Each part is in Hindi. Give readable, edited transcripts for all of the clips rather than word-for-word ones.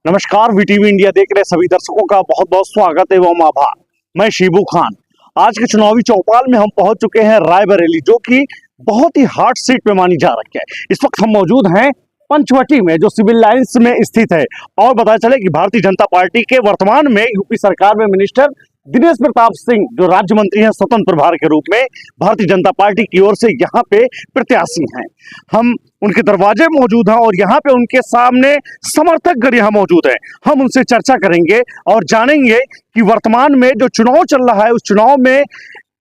नमस्कार, वीटीवी इंडिया देख रहे सभी दर्शकों का बहुत बहुत स्वागत एवं आभार। मैं शिबू खान। आज के चुनावी चौपाल में हम पहुंच चुके हैं रायबरेली, जो कि बहुत ही हॉट सीट पे मानी जा रही है। इस वक्त हम मौजूद हैं पंचवटी में, जो सिविल लाइंस में स्थित है। और बताया चले कि भारतीय जनता पार्टी के वर्तमान में यूपी सरकार में मिनिस्टर दिनेश प्रताप सिंह, जो राज्य मंत्री हैं स्वतंत्र प्रभार के रूप में, भारतीय जनता पार्टी की ओर से यहाँ पे प्रत्याशी हैं। हम उनके दरवाजे मौजूद हैं और यहाँ पे उनके सामने समर्थकगण यहाँ मौजूद हैं। हम उनसे चर्चा करेंगे और जानेंगे कि वर्तमान में जो चुनाव चल रहा है उस चुनाव में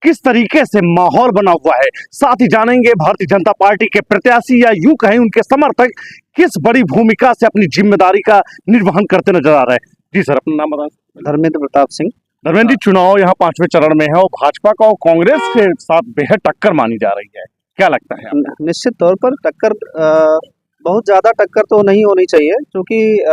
किस तरीके से माहौल बना हुआ है। साथ ही जानेंगे भारतीय जनता पार्टी के प्रत्याशी या यूं कहें उनके समर्थक किस बड़ी भूमिका से अपनी जिम्मेदारी का निर्वहन करते नजर आ रहे हैं। जी सर, अपना नाम बताएं। धर्मेंद्र प्रताप सिंह। धर्मेंद्र जी, चुनाव यहाँ 5वें चरण में है और भाजपा का और कांग्रेस के साथ बेहद टक्कर मानी जा रही है, क्या लगता है? निश्चित तौर पर टक्कर बहुत ज्यादा टक्कर तो नहीं होनी चाहिए, क्योंकि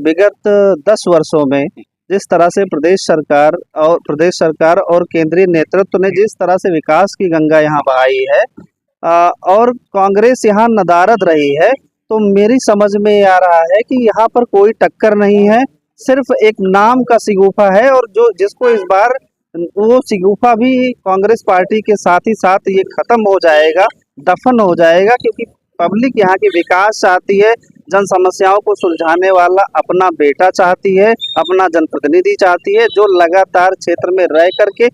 विगत 10 वर्षों में जिस तरह से प्रदेश सरकार और केंद्रीय नेतृत्व ने जिस तरह से विकास की गंगा यहाँ बहाई है और कांग्रेस यहाँ नदारद रही है, तो मेरी समझ में आ रहा है कि यहाँ पर कोई टक्कर नहीं है, सिर्फ एक नाम का शिगुफा है। और जिसको इस बार वो शिगुफा भी कांग्रेस पार्टी के साथ ही साथ ये खत्म हो जाएगा, दफन हो जाएगा, क्योंकि पब्लिक यहाँ की विकास चाहती है, जन समस्याओं को सुलझाने वाला अपना बेटा चाहती है, अपना जनप्रतिनिधि चाहती है, जो लगातार क्षेत्र में रह करके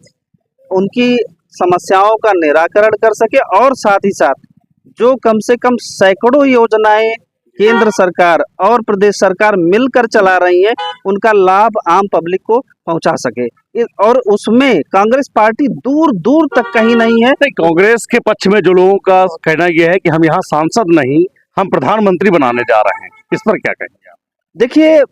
उनकी समस्याओं का निराकरण कर सके, और साथ ही साथ जो कम से कम सैकड़ों योजनाएं केंद्र सरकार और प्रदेश सरकार मिलकर चला रही है, उनका लाभ आम पब्लिक को पहुंचा सके। और उसमें कांग्रेस पार्टी दूर दूर तक कहीं नहीं है। कांग्रेस के पक्ष में जो लोगों का कहना यह है कि हम यहाँ सांसद नहीं, हम प्रधानमंत्री बनाने जा रहे हैं, इस पर क्या कहेंगे आप? देखिए,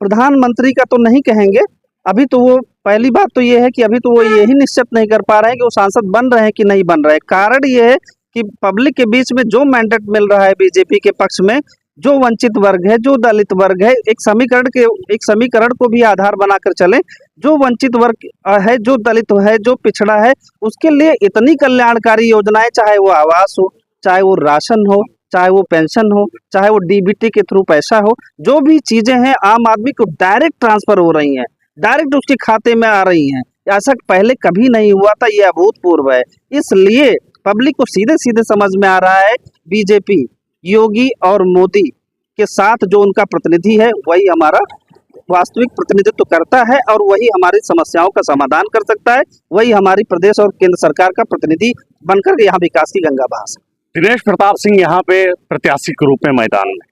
प्रधानमंत्री का तो नहीं कहेंगे। अभी तो वो पहली बात तो ये है कि अभी तो वो यही निश्चित नहीं कर पा रहे हैं कि वो सांसद बन रहे हैं कि नहीं बन रहे हैं। कारण ये है कि पब्लिक के बीच में जो मैंडेट मिल रहा है बीजेपी के पक्ष में, जो वंचित वर्ग है, जो दलित वर्ग है, एक समीकरण को भी आधार बनाकर चले। जो वंचित वर्ग है, जो दलित है, जो पिछड़ा है, उसके लिए इतनी कल्याणकारी योजनाएं, चाहे वो आवास हो, चाहे वो राशन हो, चाहे वो पेंशन हो, चाहे वो डीबीटी के थ्रू पैसा हो, जो भी चीजें हैं आम आदमी को डायरेक्ट ट्रांसफर हो रही हैं, डायरेक्ट उसके खाते में आ रही हैं। ऐसा पहले कभी नहीं हुआ था, ये अभूतपूर्व है। इसलिए पब्लिक को सीधे सीधे समझ में आ रहा है बीजेपी, योगी और मोदी के साथ जो उनका प्रतिनिधि है वही हमारा वास्तविक प्रतिनिधित्व करता है, और वही हमारी समस्याओं का समाधान कर सकता है, वही हमारी प्रदेश और केंद्र सरकार का प्रतिनिधि बनकर के यहाँ विकास की गंगा बहा सकता है। दिनेश प्रताप सिंह यहाँ पे प्रत्याशी के रूप में मैदान में,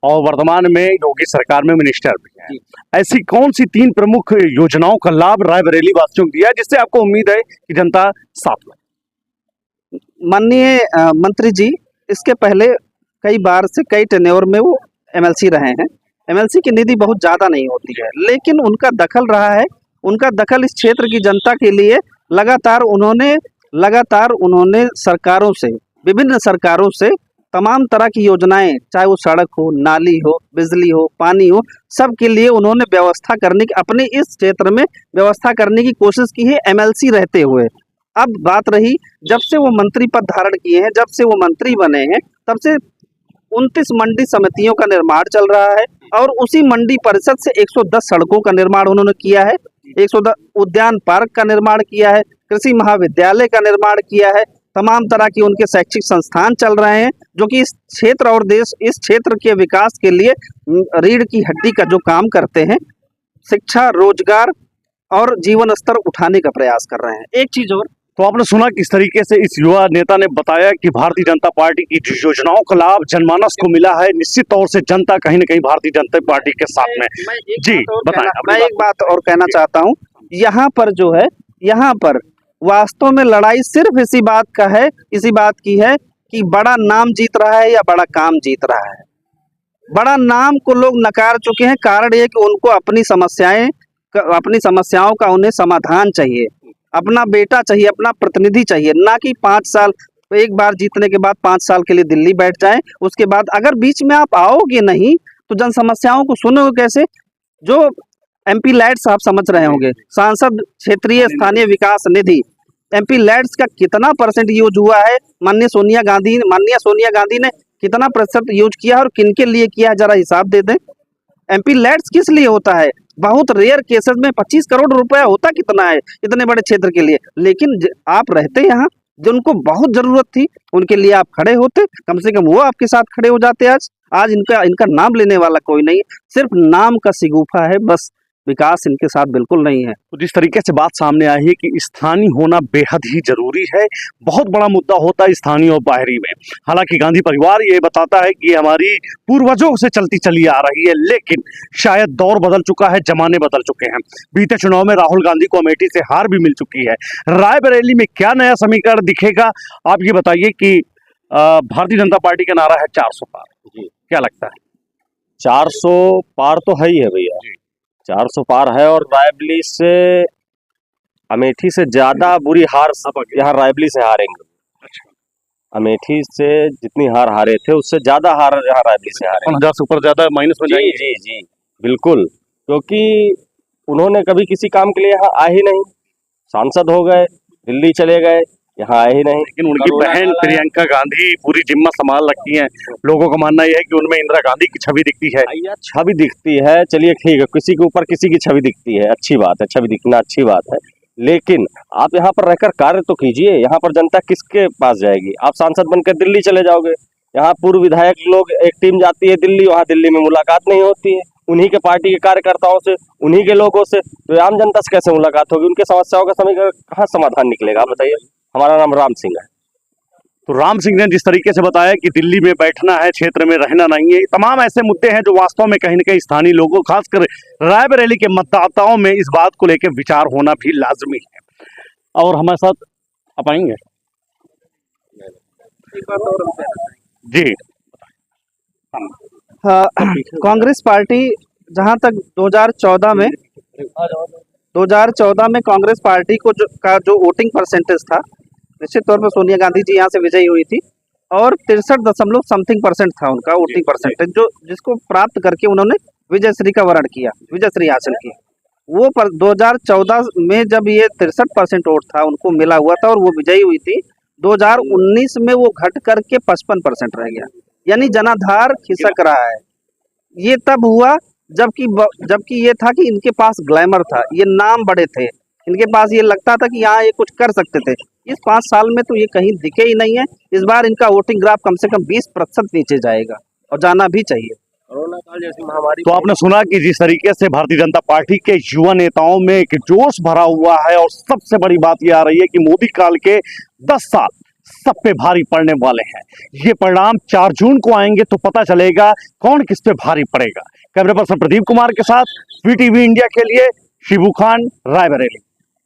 और वर्तमान में योगी सरकार में मिनिस्टर भी हैं। ऐसी कौन सी 3 प्रमुख योजनाओं का लाभ रायबरेली वासियों को दिया है जिससे आपको उम्मीद है कि जनता साथ में? माननीय मंत्री जी इसके पहले कई बार से कई टेन्योर में वो एमएलसी रहे हैं। एमएलसी की निधि बहुत ज़्यादा नहीं होती है, लेकिन उनका दखल रहा है। उनका दखल इस क्षेत्र की जनता के लिए लगातार उन्होंने सरकारों से, विभिन्न सरकारों से तमाम तरह की योजनाएं, चाहे वो सड़क हो, नाली हो, बिजली हो, पानी हो, सब के लिए उन्होंने व्यवस्था करने की, अपने इस क्षेत्र में व्यवस्था करने की कोशिश की है एमएलसी रहते हुए। अब बात रही, जब से वो मंत्री पद धारण किए हैं, जब से वो मंत्री बने हैं, तब से 29 मंडी समितियों का निर्माण चल रहा है, और उसी मंडी परिषद से 110 सड़कों का निर्माण उन्होंने किया है, 110 उद्यान पार्क का निर्माण किया है, कृषि महाविद्यालय का निर्माण किया है, तमाम तरह की उनके शैक्षिक संस्थान चल रहे हैं, जो कि इस क्षेत्र और इस क्षेत्र के विकास के लिए रीढ़ की हड्डी का जो काम करते हैं, शिक्षा, रोजगार और जीवन स्तर उठाने का प्रयास कर रहे हैं। एक चीज और, तो आपने सुना किस तरीके से इस युवा नेता ने बताया कि भारतीय जनता पार्टी की योजनाओं का लाभ जनमानस को मिला है। निश्चित तौर से जनता कहीं न कहीं भारतीय जनता पार्टी के साथ में। जी बताएं। मैं एक बात और कहना चाहता हूँ, यहाँ पर जो है, यहाँ पर वास्तव में लड़ाई सिर्फ इसी बात की है कि बड़ा नाम जीत रहा है या बड़ा काम जीत रहा है। बड़ा नाम को लोग नकार चुके हैं। कारण ये कि उनको अपनी समस्याओं का उन्हें समाधान चाहिए, अपना बेटा चाहिए, अपना प्रतिनिधि चाहिए, ना कि 5 साल, एक बार जीतने के बाद 5 साल के लिए दिल्ली बैठ जाएं, उसके बाद अगर बीच में आप आओगे नहीं तो जन समस्याओं को सुनोगे कैसे? जो एमपी लैड्स आप समझ रहे होंगे, सांसद क्षेत्रीय स्थानीय विकास निधि, एमपी लैड्स का कितना % यूज हुआ है? माननीय सोनिया गांधी ने कितना प्रतिशत यूज किया और किनके लिए किया है, जरा हिसाब दे दें। एमपी लैट्स किस लिए होता है? बहुत रेयर केसेस में 25 करोड़ रुपया होता कितना है इतने बड़े क्षेत्र के लिए। लेकिन आप रहते यहाँ, जो उनको बहुत जरूरत थी उनके लिए आप खड़े होते, कम से कम वो आपके साथ खड़े हो जाते। आज इनका इनका नाम लेने वाला कोई नहीं है, सिर्फ नाम का शिगुफा है बस, विकास इनके साथ बिल्कुल नहीं है। तो जिस तरीके से बात सामने आई है कि स्थानीय होना बेहद ही जरूरी है, बहुत बड़ा मुद्दा होता है स्थानीय और बाहरी में। हालांकि गांधी परिवार ये बताता है कि हमारी पूर्वजों से चलती चली आ रही है, लेकिन शायद दौर बदल चुका है, जमाने बदल चुके हैं। बीते चुनाव में राहुल गांधी को अमेठी से हार भी मिल चुकी है। रायबरेली में क्या नया समीकरण दिखेगा, आप ये बताइए कि भारतीय जनता पार्टी का नारा है 400 पार, जी क्या लगता है? 400 पार तो है ही है भैया, 400 पार है। और रायबरेली से अमेठी से ज्यादा बुरी हार यहाँ रायबरेली से हारेंगे। अमेठी से जितनी हार हारे थे उससे ज्यादा हार यहाँ रायबरेली से हारे। 1000 से ऊपर ज्यादा माइनस में जी जाएंगे। जी जी बिल्कुल, क्योंकि उन्होंने कभी किसी काम के लिए यहाँ आए ही नहीं। सांसद हो गए, दिल्ली चले गए, यहाँ आए ही नहीं। लेकिन उनकी कोरोना बहन काल है। प्रियंका गांधी पूरी जिम्मा संभाल रखी हैं। लोगों का मानना यह है कि उनमें इंदिरा गांधी की छवि दिखती है। भैया छवि दिखती है, चलिए ठीक है, किसी के ऊपर किसी की छवि दिखती है, अच्छी बात है, छवि दिखना अच्छी बात है। लेकिन आप यहाँ पर रहकर कार्य तो कीजिए। यहाँ पर जनता किसके पास जाएगी? आप सांसद बनकर दिल्ली चले जाओगे, यहाँ पूर्व विधायक लोग एक टीम जाती है दिल्ली, वहाँ दिल्ली में मुलाकात नहीं होती है उन्हीं के पार्टी के कार्यकर्ताओं से, उन्हीं के लोगों से, तो आम जनता से कैसे मुलाकात होगी? उनके समस्याओं का समीकरण कहाँ समाधान निकलेगा? आप बताइए। हमारा नाम राम सिंह है। तो राम सिंह ने जिस तरीके से बताया कि दिल्ली में बैठना है, क्षेत्र में रहना नहीं है, तमाम ऐसे मुद्दे हैं जो वास्तव में कहीं न कहीं स्थानीय लोगों, खासकर रायबरेली के मतदाताओं में इस बात को लेकर विचार होना भी लाजमी है। और हमारे साथ आप आएंगे जी। हाँ, कांग्रेस पार्टी जहां तक 2014 में कांग्रेस पार्टी को जो वोटिंग परसेंटेज था, निश्चित तौर पर सोनिया गांधी जी यहाँ से विजयी हुई थी और 63% था उनका वोटिंग परसेंटेज, जो जिसको प्राप्त करके उन्होंने विजयश्री का वर्ण किया, विजयश्री हासिल की। वो पर 2014 में जब ये 63% वोट था उनको मिला हुआ था और वो विजयी हुई थी, 2019 में वो घट करके 55% रह गया, यानी जनाधार खिसक रहा है। ये तब हुआ जबकि ये था कि इनके पास ग्लैमर था, ये नाम बड़े थे, इनके पास ये लगता था कि यहाँ ये कुछ कर सकते थे। इस 5 साल में तो ये कहीं दिखे ही नहीं है। इस बार इनका वोटिंग ग्राफ कम से कम 20% नीचे जाएगा और जाना भी चाहिए। कोरोना काल जैसी महामारी। तो आपने सुना कि जिस तरीके से भारतीय जनता पार्टी के युवा नेताओं में एक जोश भरा हुआ है, और सबसे बड़ी बात यह आ रही है कि मोदी काल के 10 साल सब पे भारी पड़ने वाले हैं। ये परिणाम 4 जून को आएंगे तो पता चलेगा कौन किस पे भारी पड़ेगा। कैमरे पर्सन प्रदीप कुमार के साथ VTV इंडिया के लिए शिबू खान, रायबरेली।